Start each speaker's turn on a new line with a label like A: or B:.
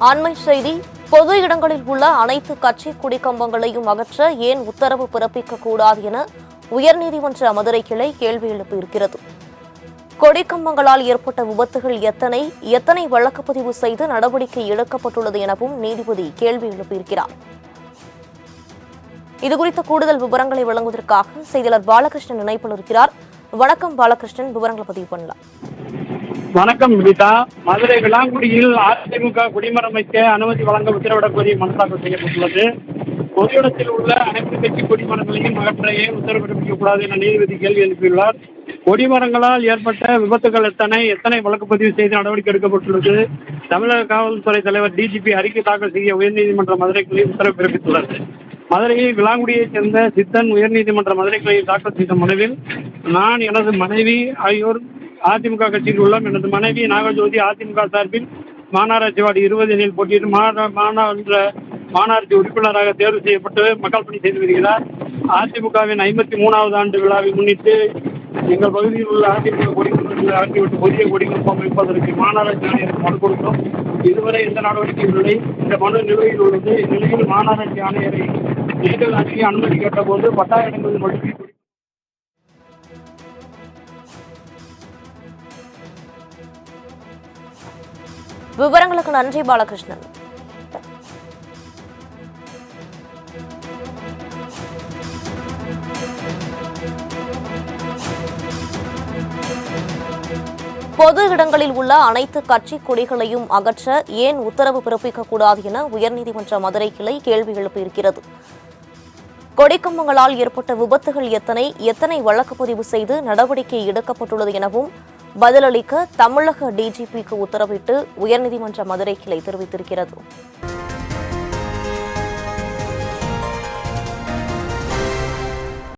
A: அண்மை செய்தி. பொது இடங்களில் உள்ள அனைத்து கட்சி கொடிக்கம்பங்களையும் அகற்ற ஏன் உத்தரவு பிறப்பிக்கக்கூடாது என உயர்நீதிமன்ற மதுரை கிளை கேள்வி எழுப்பியிருக்கிறது. கொடிக்கம்பங்களால் ஏற்பட்ட விபத்துகள் எத்தனை வழக்குப்பதிவு செய்து நடவடிக்கை எடுக்கப்பட்டுள்ளது எனவும் நீதிபதி கேள்வி எழுப்பியிருக்கிறார். இதுகுறித்த கூடுதல் விவரங்களை வழங்குவதற்காக செய்தியாளர் பாலகிருஷ்ணன் இணைப்பில் இருக்கிறார். வணக்கம் பாலகிருஷ்ணன், விவரங்களை பதிவு பண்ணலாம்.
B: வணக்கம் வினிதா. மதுரை விளாங்குடியில் அதிமுக குடிமரம் வைக்க அனுமதி வழங்க உத்தரவிடக் கோரி மனு தாக்கல் செய்யப்பட்டுள்ளது. பொது இடத்தில் உள்ள அனைத்து கட்சி கொடிமரங்களையும் அகற்ற ஏன் உத்தரவு பிறப்பிக்கக்கூடாது என நீதிபதி கேள்வி எழுப்பியுள்ளார். கொடிமரங்களால் ஏற்பட்ட விபத்துகள் எத்தனை வழக்கு பதிவு செய்து நடவடிக்கை எடுக்கப்பட்டுள்ளது? தமிழக காவல்துறை தலைவர் டிஜிபி அறிக்கை தாக்கல் செய்ய உயர்நீதிமன்ற மதுரை கிளை உத்தரவு பிறப்பித்துள்ளது. மதுரையில் விளாங்குடியைச் சேர்ந்த சித்தன் உயர்நீதிமன்ற மதுரை கிளையில் தாக்கல் செய்த மனுவில், நான், எனது மனைவி ஆகியோர் அதிமுக கட்சியில் உள்ளோம். எனது மனைவி நாகஜோதி அதிமுக சார்பில் மாநகராட்சி வார்டு 20 போட்டியிட்டு மாநகராட்சி உறுப்பினராக தேர்வு செய்யப்பட்டு மக்கள் பணி செய்து வருகிறார். அதிமுகவின் 53வது ஆண்டு விழாவை முன்னிட்டு எங்கள் பகுதியில் உள்ள அதிமுக கொடிமரங்களை அகற்றிவிட்டு புதிய கொடிமரம் வைப்பதற்கு மாநகராட்சி ஆணையருக்கு மனு கொடுத்தோம். இதுவரை எந்த நடவடிக்கையும் இல்லை. இந்த மனு நிலுவையில் உள்ளது. இந்நிலையில் மாநகராட்சி ஆணையரை தேர்தல் அறிக்கை அனுமதி கேட்டபோது பட்டாய இடங்களில் மட்டுமே
A: விவரங்களுக்கு நன்றி பாலகிருஷ்ணன். பொது இடங்களில் உள்ள அனைத்து கட்சி கொடிகளையும் அகற்ற ஏன் உத்தரவு பிறப்பிக்கக்கூடாது என உயர்நீதிமன்ற மதுரை கிளை கேள்வி எழுப்பியிருக்கிறது. கொடிக்கம்பங்களால் ஏற்பட்ட விபத்துகள் எத்தனை வழக்கு பதிவு செய்து நடவடிக்கை எடுக்கப்பட்டுள்ளது எனவும் பதிலளிக்க தமிழக டிஜிபிக்கு உத்தரவிட்டு உயர்நீதிமன்ற மதுரை கிளை தெரிவித்திருக்கிறது.